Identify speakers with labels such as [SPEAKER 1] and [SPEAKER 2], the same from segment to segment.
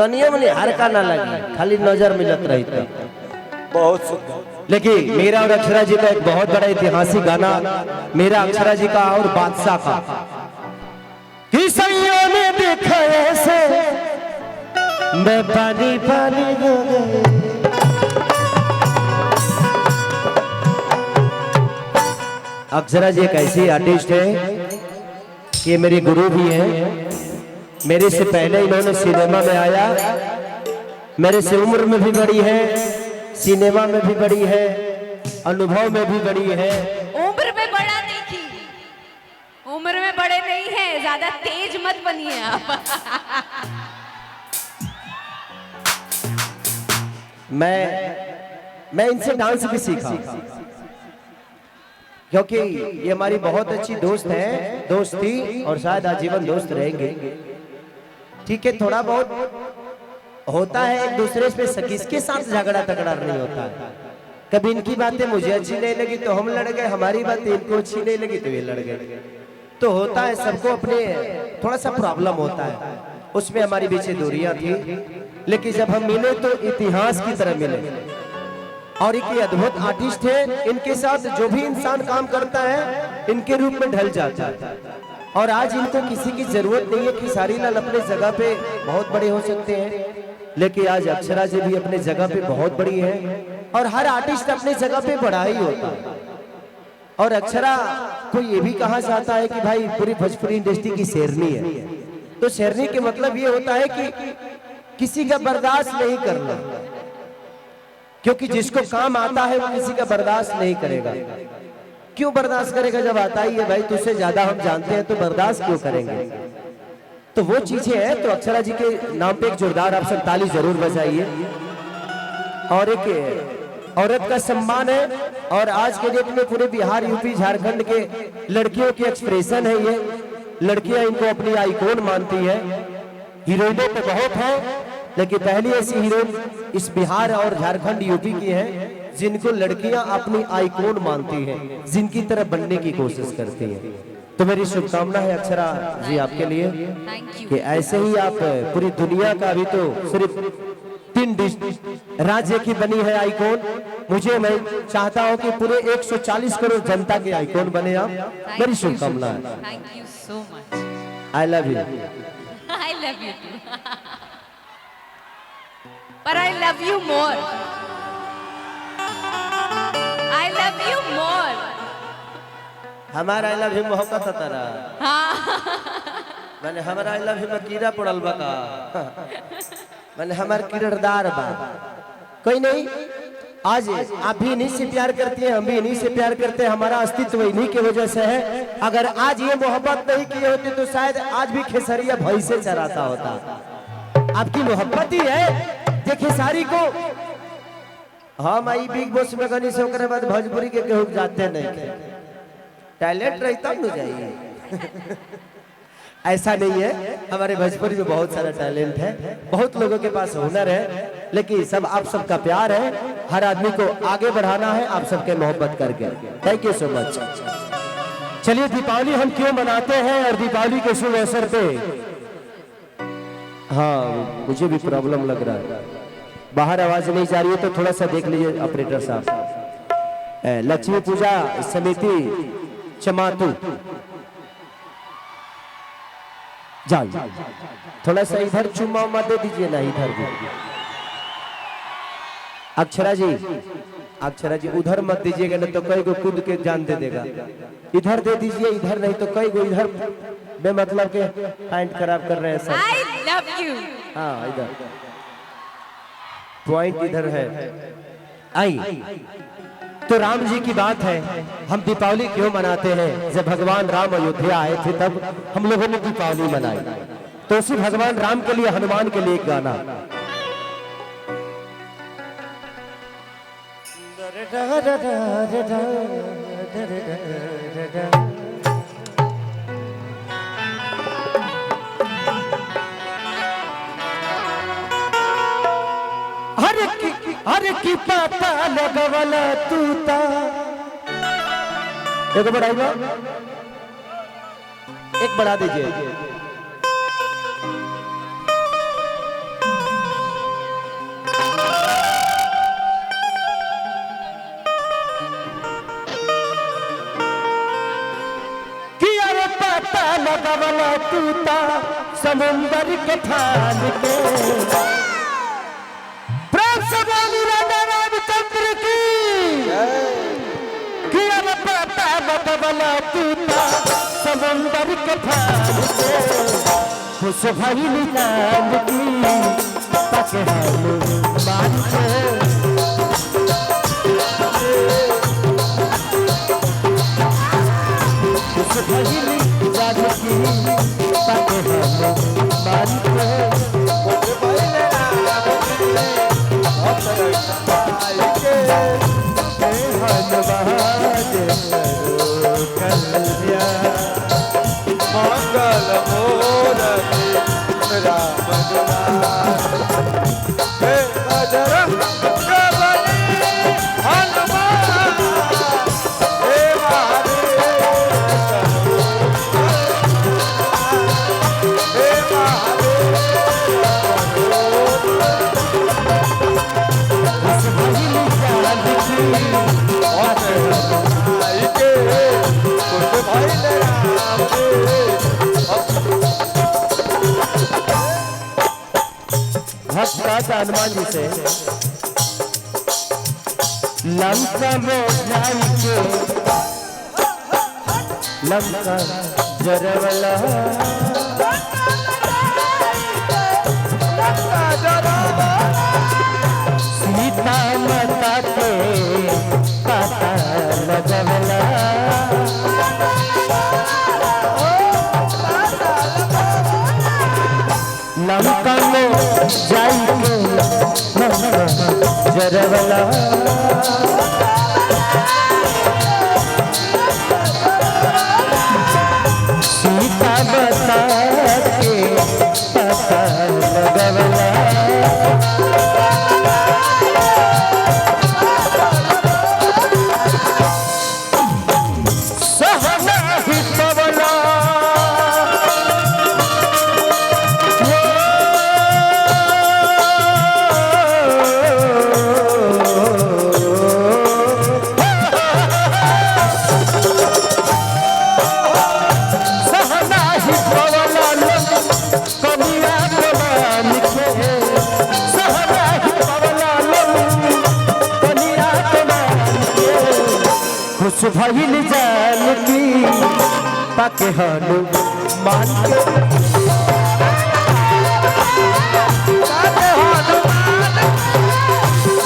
[SPEAKER 1] तनिया मनी हरका ना लगी, खाली नजर मिलत रही था।
[SPEAKER 2] बहुत सुंदर।
[SPEAKER 1] लेकिन मेरा और अक्षरा जी का एक बहुत बड़ा ऐतिहासिक गाना, मेरा अक्षरा जी का और बादशाह का, कि सैया ने देखा ऐसे मैं पानी पानी हो गए। अक्षरा जी एक ऐसी आर्टिस्ट है कि मेरे गुरु भी हैं। मेरे से पहले इन्होंने सिनेमा में आया, मेरे से उम्र में भी बड़ी है, सिनेमा में भी बड़ी है, अनुभव में भी बड़ी है।
[SPEAKER 3] उम्र में बड़ा नहीं थी, उम्र में बड़े नहीं है, ज्यादा तेज मत बनिए आप।
[SPEAKER 1] मैं इनसे डांस भी सीखा, क्योंकि ये हमारी बहुत अच्छी दोस्त है, दोस्त थी और शायद आजीवन दोस्त रहेंगे। ठीक है, थोड़ा बहुत होता है एक दूसरे पे, किसके साथ झगड़ा तगड़ा नहीं होता है। कभी इनकी बातें मुझे अच्छी नहीं लगी तो हम लड़ गए, हमारी बातें इनको अच्छी नहीं लगी तो ये लड़ गए। तो होता है, सबको अपने थोड़ा सा प्रॉब्लम होता है, उसमें हमारी बीच दूरियां थी। लेकिन जब हम मिले तो इतिहास की तरह मिले। और एक ये अद्भुत आर्टिस्ट है, इनके साथ जो भी इंसान काम करता है इनके रूप में ढल जाता है। और आज इनको किसी की जरूरत नहीं है कि सारीलाल अपने जगह पे बहुत बड़े हो सकते हैं, लेकिन आज अक्षरा जी भी अपने जगह पे बहुत बड़ी है। और हर आर्टिस्ट अपने जगह पे बड़ा ही होता है। और अक्षरा को ये भी कहा जाता है कि भाई पूरी भोजपुरी इंडस्ट्री की शेरनी है। तो शेरनी के मतलब ये होता है कि किसी का बर्दाश्त नहीं करना, क्योंकि जिसको काम आता है वो किसी का बर्दाश्त नहीं करेगा। क्यों बर्दाश्त करेगा जब आता ही है भाई, तुझसे ज्यादा हम जानते हैं तो बर्दाश्त क्यों करेंगे। तो वो चीजें हैं। तो अक्षरा जी के नाम पे एक जोरदार आप सब ताली जरूर बजाइए। और एक औरत का सम्मान है, और आज के डेट में पूरे बिहार, यूपी, झारखंड के लड़कियों की एक्सप्रेशन है ये। लड़कियां इनको अपनी आइकॉन मानती है। हीरोइनों तो बहुत है, लेकिन पहली ऐसी हीरोइन इस बिहार और झारखंड, यूपी की है जिनको लड़कियां अपनी आइकॉन मानती हैं, जिनकी तरह बनने की कोशिश करती हैं। तो मेरी शुभकामना है अक्षरा जी आपके लिए कि ऐसे ही आप पूरी दुनिया का, अभी तो सिर्फ 3 राज्य की बनी है आइकॉन, मैं चाहता हूं कि पूरे 140 करोड़ जनता के आइकॉन बने आप। मेरी शुभकामना है।
[SPEAKER 3] Thank you so much.
[SPEAKER 1] I love you.
[SPEAKER 3] I love you too. पर I love you more. I love you more.
[SPEAKER 1] हमारा आई लव यू मोहब्बत तारा। मैंने हमारा आई लव यू में कीड़ा पड़ल बका। मैंने हमार किरदार बा। कोई नहीं, आज आप भी इन्हीं से प्यार करती हैं, हम भी इन्हीं से प्यार करते हैं। हमारा अस्तित्व इन्हीं की वजह से है। अगर आज ये मोहब्बत नहीं की होती तो शायद आज भी खेसरिया भई से चराता होता। आपकी मोहब्बत ही है जे खेसारी को हम आई बिग बॉस में गनी से ओकरे बाद भोजपुरी के केहू जाते नहीं। टैलेंट रहता न जाइए। ऐसा नहीं है, हमारे भोजपुरी में बहुत सारा टैलेंट है, बहुत लोगों के पास हुनर है, लेकिन सब आप सबका प्यार है। हर आदमी को आगे बढ़ाना है आप सबके मोहब्बत करके। थैंक यू सो मच। चलिए, दीपावली हम क्यों मनाते हैं और दीपावली के शुभ अवसर पे, हाँ मुझे भी प्रॉब्लम लग रहा है, बाहर आवाज नहीं जा रही है तो थोड़ा सा देख लीजिए ऑपरेटर साहब। लक्ष्मी पूजा समिति चमातू, जाइए थोड़ा सा इधर चुम्मा उम्मा दे दीजिए ना, इधर भी। अक्षरा जी उधर मत दीजिएगा, नहीं तो कई को कूद के जान दे देगा। इधर दे दीजिए, इधर नहीं तो कई को इधर बेमतलब के पॉइंट खराब कर रहे हैं सब।
[SPEAKER 3] आई लव यू।
[SPEAKER 1] हाँ, इधर पॉइंट इधर है। आई तो राम जी की बात है, हम दीपावली क्यों मनाते हैं? जब भगवान राम अयोध्या आए थे तब हम लोगों ने दीपावली मनाई। तो उसी भगवान राम के लिए, हनुमान के लिए एक गाना। हर की पाता लगवला तूता। एक बढ़ाइएगा, एक बढ़ा दीजिए। तूता समुंदर के ठान के। प्रेम से बोली राधा रामचंद्र की कि अब पता बदला तूता समुंदर के ठान के। खुश भइल चांद की पकड़ल मान के। खुश भइल चांद की पकड़ल मान के।
[SPEAKER 2] मंगल मूरति राम दुलार हे बजरंग बली हनुमान हे महादेव हे महादेव
[SPEAKER 1] भक्त हनुमान जी से लंका में जाई के लंका जरवला सीता माता के पता लगवला। लंका में जाई के लंका जरवला। सीता माता के पता लगवला। खुश भइल जान की पाके हनुमान के।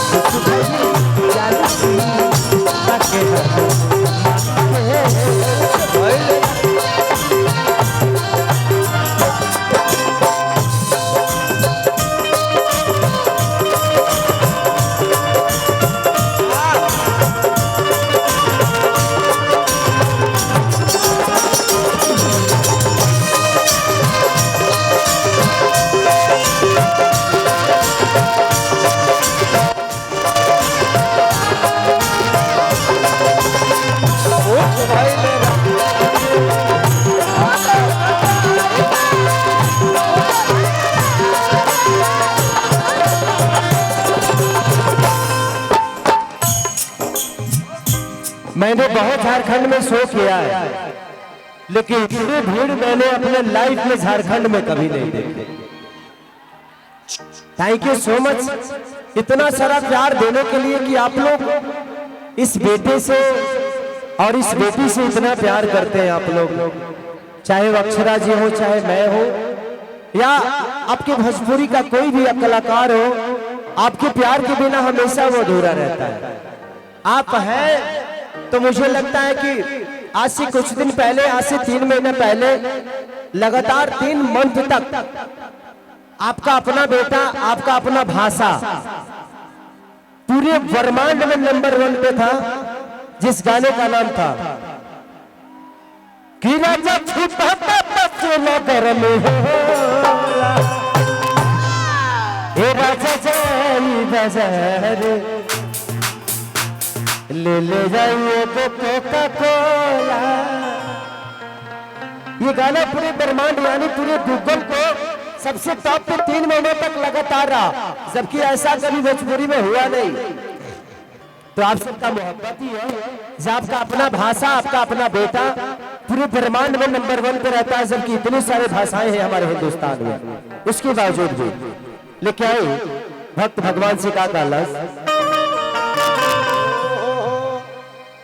[SPEAKER 1] खुश भइल जान की पाके मैंने बहुत झारखंड में शो किया है, लेकिन इतनी भीड़ मैंने अपने लाइफ में झारखंड में कभी नहीं देखी। थैंक यू सो मच इतना सारा प्यार देने के लिए कि आप लोग इस बेटे से और इस बेटी से इतना प्यार करते हैं आप लोग, चाहे वो अक्षरा जी हो, चाहे मैं हो, या आपके भोजपुरी का कोई भी कलाकार हो, आपके प्यार के बिना हमेशा वो अधूरा रहता है। आप हैं तो मुझे लगता है कि आज से कुछ दिन पहले, आज से 3 महीने पहले लगातार 3 मंथ तक आपका अपना बेटा, आपका अपना भाषा पूरे ब्रह्मांड में नंबर 1 पे था, जिस गाने का नाम था कि राजा छुपा नगर में होला, ए राजा जाई बाजार ले जाइए कोका कोला। ये गाना पूरे ब्रह्मांड यानी पूरे गूगल को सबसे टॉप पे 3 महीने तक लगातार रहा, जबकि ऐसा कभी भोजपुरी में हुआ नहीं। तो आप सबका मोहब्बत ही है, जब आपका अपना भाषा, आपका अपना बेटा पूरे ब्रह्मांड में नंबर 1 पे रहता है, जबकि इतनी सारी भाषाएं हैं हमारे हिंदुस्तान में, उसके बावजूद भी लेके आए भक्त भगवान से कहा कालस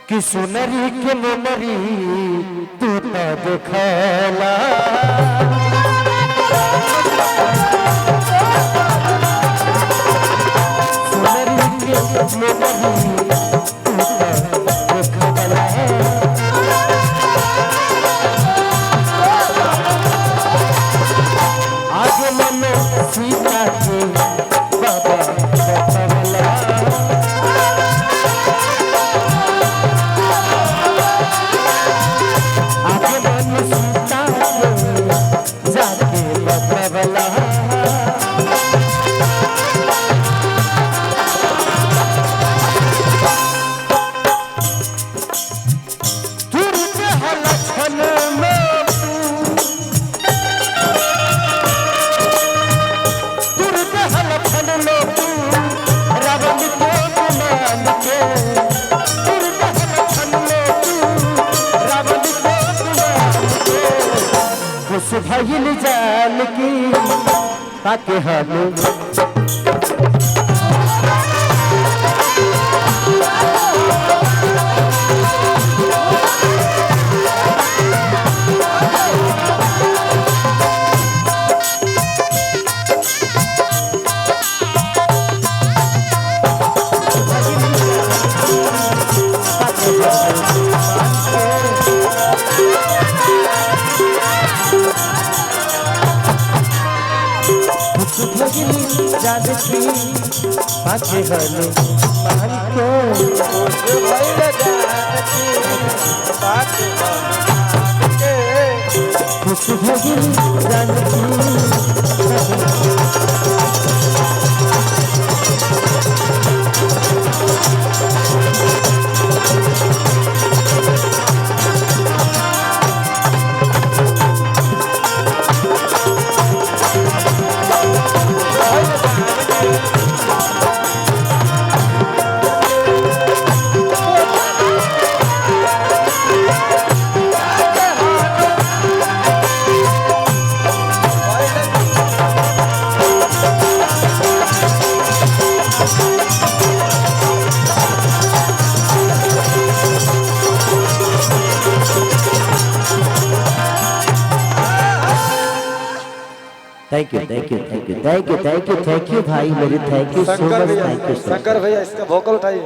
[SPEAKER 1] कि सुनरी के मुनरी तू तो देखला, सुनरी के मुनरी तू तो देखला, आगे मन सीता के बाबा देखला, आगे मन सीता के जाके देखला, तुरते हलछन में तुरते हलछन में तू रावण को गुमान के, तुरते हलछन में तू रावण को गुमान के, खुश भइल जान की ताके हम जानकी बातें हलो मान के, खुश भगिल Janaki thank you thank you thank you thank you thank you thank you भाई मेरे, थैंक यू सो
[SPEAKER 2] शंकर
[SPEAKER 1] मच,
[SPEAKER 2] भैया,
[SPEAKER 1] थैंक यू
[SPEAKER 2] शंकर भैया इसका वोकल उठाइए।